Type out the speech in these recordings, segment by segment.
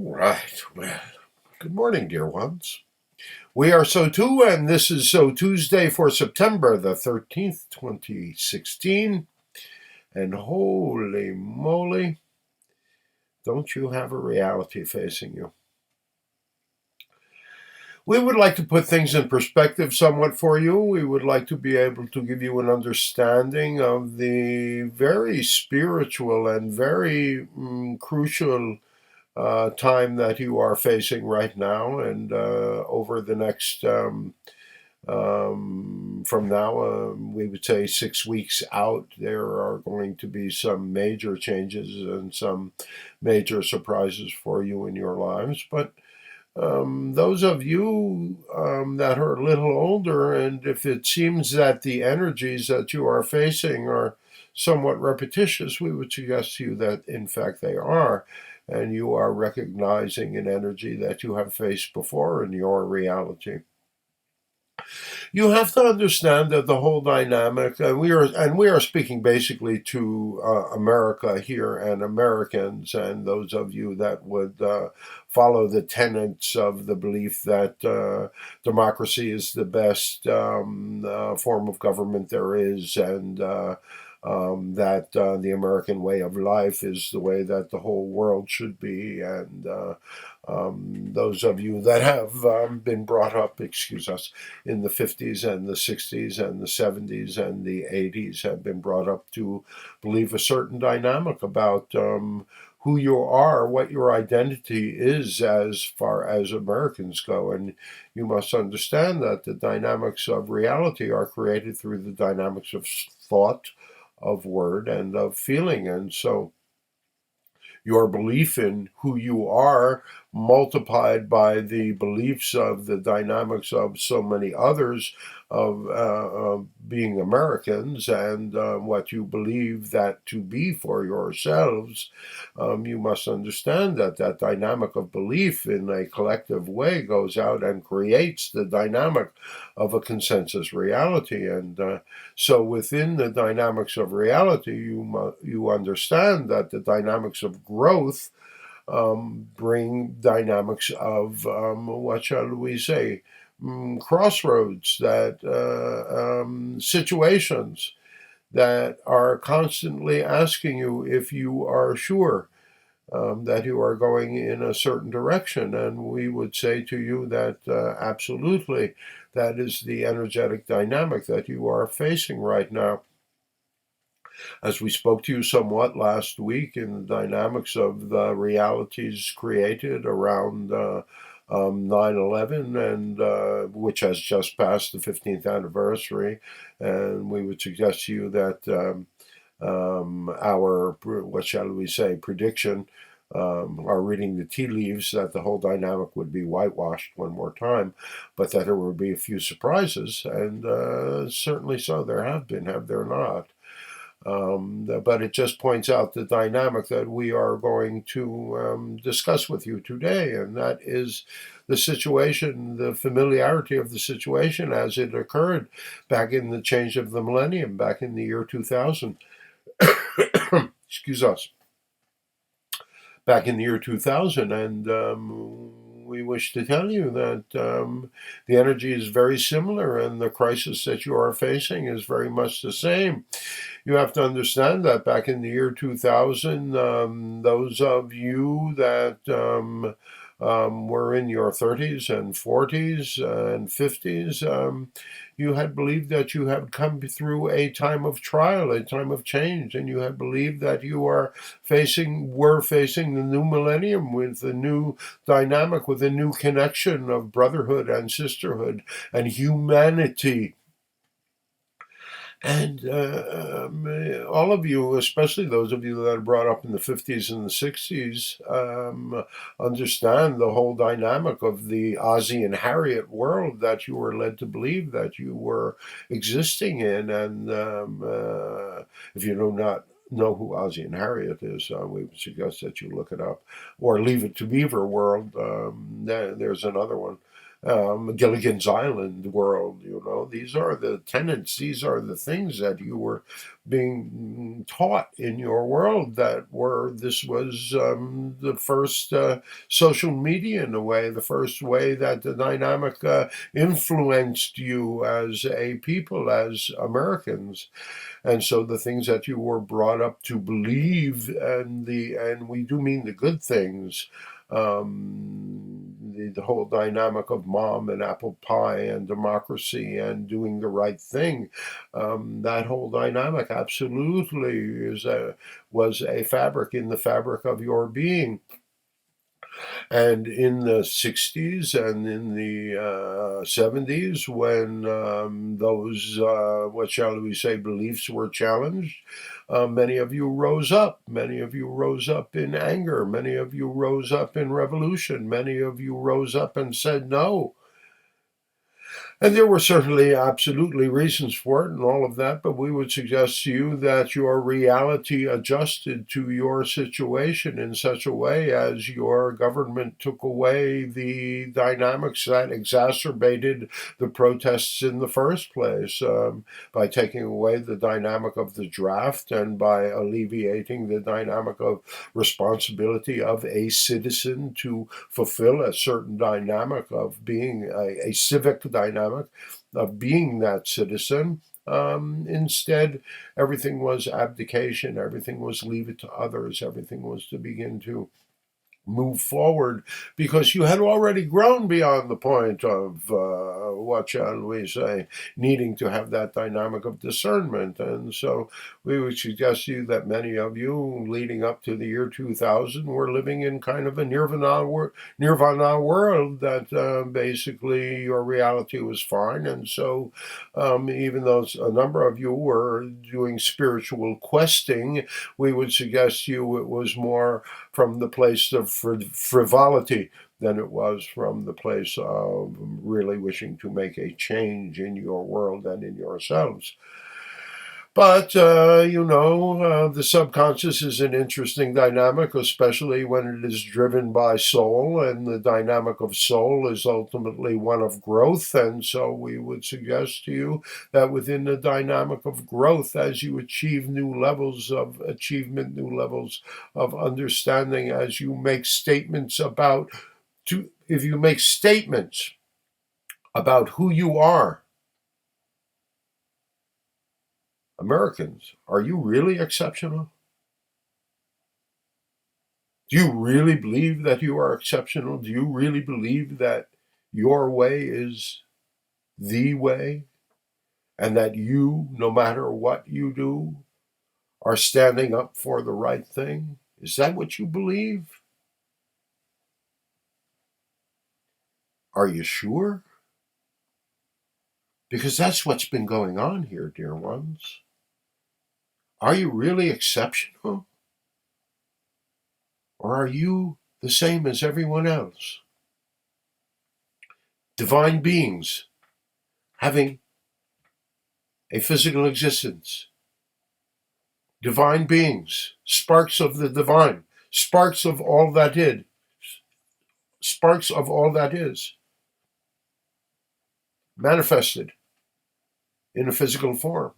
Right. Well, good morning, dear ones. We are SOTU, and this is So Tuesday for September the 13th, 2016. And holy moly, don't you have a reality facing you? We would like to put things in perspective somewhat for you. We would like to be able to give you an understanding of the very spiritual and very crucial time that you are facing right now, and over the next from now, we would say 6 weeks out, there are going to be some major changes and some major surprises for you in your lives. But those of you that are a little older, and if it seems that the energies that you are facing are somewhat repetitious, we would suggest to you that in fact they are, and you are recognizing an energy that you have faced before in your reality. You have to understand that the whole dynamic, we are speaking basically to America here and Americans, and those of you that would follow the tenets of the belief that democracy is the best form of government there is, and that the American way of life is the way that the whole world should be, and those of you that have been brought up, excuse us, in the 50s and the 60s and the 70s and the 80s have been brought up to believe a certain dynamic about who you are, what your identity is as far as Americans go. And you must understand that the dynamics of reality are created through the dynamics of thought, of word, and of feeling. And so your belief in who you are multiplied by the beliefs of the dynamics of so many others of being Americans, and what you believe that to be for yourselves, you must understand that that dynamic of belief in a collective way goes out and creates the dynamic of a consensus reality. And so within the dynamics of reality, you understand that the dynamics of growth bring dynamics of, what shall we say, crossroads, that situations that are constantly asking you if you are sure that you are going in a certain direction. And we would say to you that absolutely, that is the energetic dynamic that you are facing right now. As we spoke to you somewhat last week in the dynamics of the realities created around 9/11, and which has just passed the 15th anniversary, and we would suggest to you that our, what shall we say, prediction, are reading the tea leaves, that the whole dynamic would be whitewashed one more time, but that there would be a few surprises, and certainly so. There have been, have there not? But it just points out the dynamic that we are going to discuss with you today, and that is the situation, the familiarity of the situation as it occurred back in the change of the millennium, back in the year 2000. Excuse us. Back in the year 2000, and we wish to tell you that the energy is very similar, and the crisis that you are facing is very much the same. You have to understand that back in the year 2000, those of you that were in your 30s and 40s and 50s, you had believed that you had come through a time of trial, a time of change, and you had believed that you were facing the new millennium with a new dynamic, with a new connection of brotherhood and sisterhood and humanity. And all of you, especially those of you that are brought up in the 50s and the 60s, understand the whole dynamic of the Ozzie and Harriet world that you were led to believe that you were existing in. And if you do not know who Ozzie and Harriet is, we would suggest that you look it up, or Leave It to Beaver world. There's another one. Gilligan's Island world. These are the tenets, these are the things that you were being taught in your world. This was the first social media, in a way, the first way that the dynamic influenced you as a people, as Americans. And so the things that you were brought up to believe, and we do mean the good things, the whole dynamic of mom and apple pie and democracy and doing the right thing, that whole dynamic absolutely was a fabric in the fabric of your being. And in the 60s and in the 70s, when those, what shall we say, beliefs were challenged, many of you rose up. Many of you rose up in anger. Many of you rose up in revolution. Many of you rose up and said no. And there were certainly absolutely reasons for it and all of that, but we would suggest to you that your reality adjusted to your situation in such a way as your government took away the dynamics that exacerbated the protests in the first place, by taking away the dynamic of the draft and by alleviating the dynamic of responsibility of a citizen to fulfill a certain dynamic of being a civic dynamic of being that citizen. Instead, everything was abdication, everything was leave it to others, everything was to begin to move forward because you had already grown beyond the point of, what shall we say, needing to have that dynamic of discernment. And so we would suggest to you that many of you leading up to the year 2000 were living in kind of a nirvana world that basically your reality was fine. And so even though a number of you were doing spiritual questing, we would suggest to you it was more from the place of frivolity than it was from the place of really wishing to make a change in your world and in yourselves. But, the subconscious is an interesting dynamic, especially when it is driven by soul, and the dynamic of soul is ultimately one of growth. And so we would suggest to you that within the dynamic of growth, as you achieve new levels of achievement, new levels of understanding, as you make statements if you make statements about who you are, Americans, are you really exceptional? Do you really believe that you are exceptional? Do you really believe that your way is the way and that you, no matter what you do, are standing up for the right thing? Is that what you believe? Are you sure? Because that's what's been going on here, dear ones. Are you really exceptional? Or are you the same as everyone else? Divine beings having a physical existence. Divine beings, sparks of the divine, sparks of all that did, sparks of all that is, manifested in a physical form.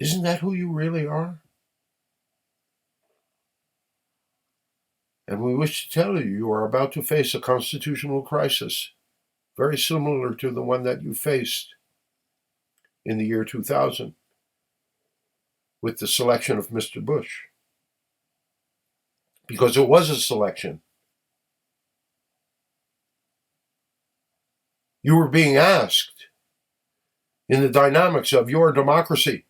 Isn't that who you really are? And we wish to tell you, you are about to face a constitutional crisis, very similar to the one that you faced in the year 2000 with the selection of Mr. Bush. Because it was a selection. You were being asked in the dynamics of your democracy,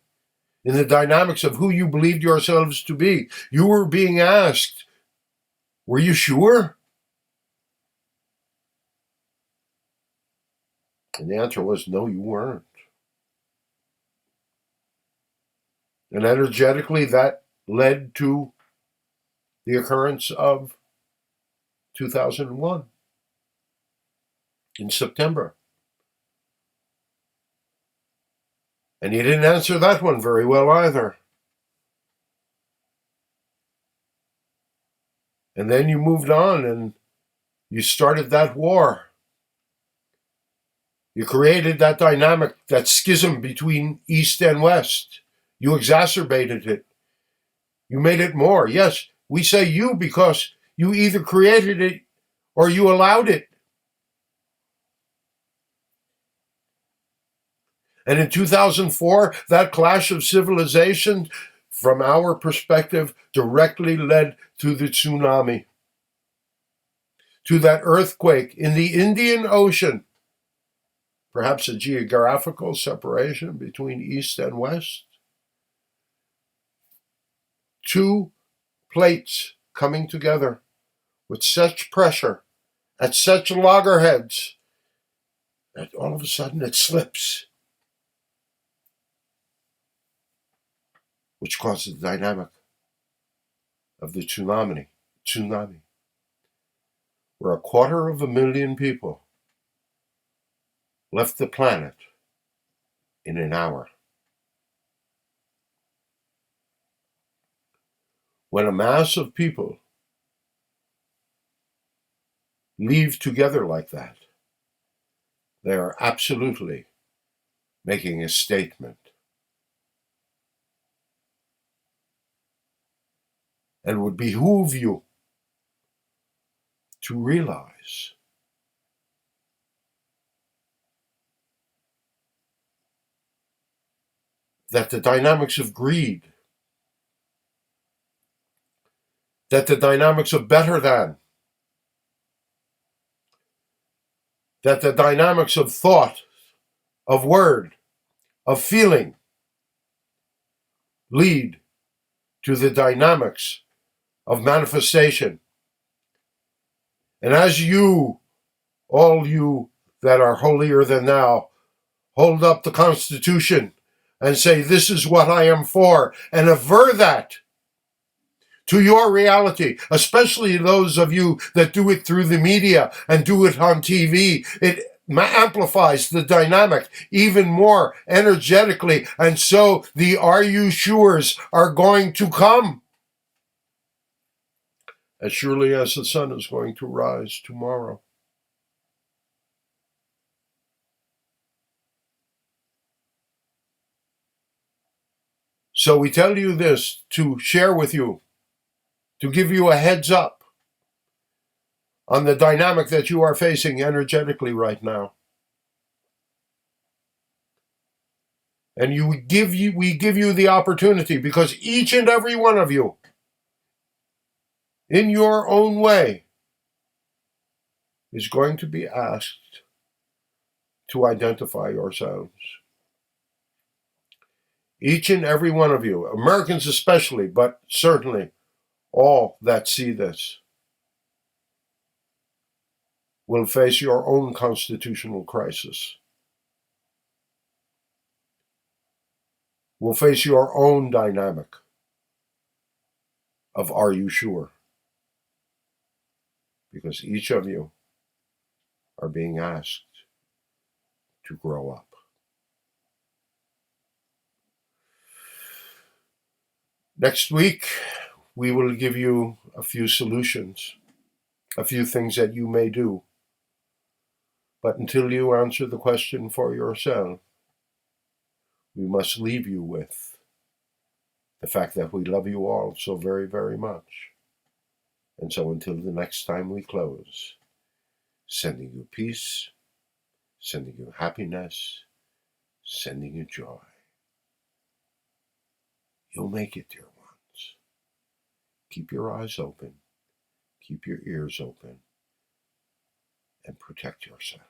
in the dynamics of who you believed yourselves to be. You were being asked, were you sure? And the answer was, no, you weren't. And energetically, that led to the occurrence of 2001 in September. And you didn't answer that one very well either. And then you moved on, and You started that war. You created that dynamic, that schism between East and West. You exacerbated it. You made it more. Yes, we say you because you either created it or you allowed it. And in 2004, that clash of civilizations, from our perspective, directly led to the tsunami, to that earthquake in the Indian Ocean. Perhaps a geographical separation between East and West. Two plates coming together with such pressure at such loggerheads that all of a sudden it slips, which causes the dynamic of the tsunami, where 250,000 people left the planet in an hour. When a mass of people leave together like that, they are absolutely making a statement. And it would behoove you to realize that the dynamics of greed, that the dynamics of better than, that the dynamics of thought, of word, of feeling lead to the dynamics of manifestation. And as you, all you that are holier than thou, hold up the Constitution and say, this is what I am for, and aver that to your reality, especially those of you that do it through the media and do it on TV, it amplifies the dynamic even more energetically, and so the are you sures are going to come as surely as the sun is going to rise tomorrow. So we tell you this to share with you, to give you a heads up on the dynamic that you are facing energetically right now. And we give you the opportunity, because each and every one of you, in your own way, is going to be asked to identify yourselves. Each and every one of you, Americans especially, but certainly all that see this, will face your own constitutional crisis. Will face your own dynamic of are you sure? Because each of you are being asked to grow up. Next week, we will give you a few solutions, a few things that you may do. But until you answer the question for yourself, we must leave you with the fact that we love you all so very, very much. And so until the next time we close, sending you peace, sending you happiness, sending you joy. You'll make it, dear ones. Keep your eyes open, keep your ears open, and protect yourself.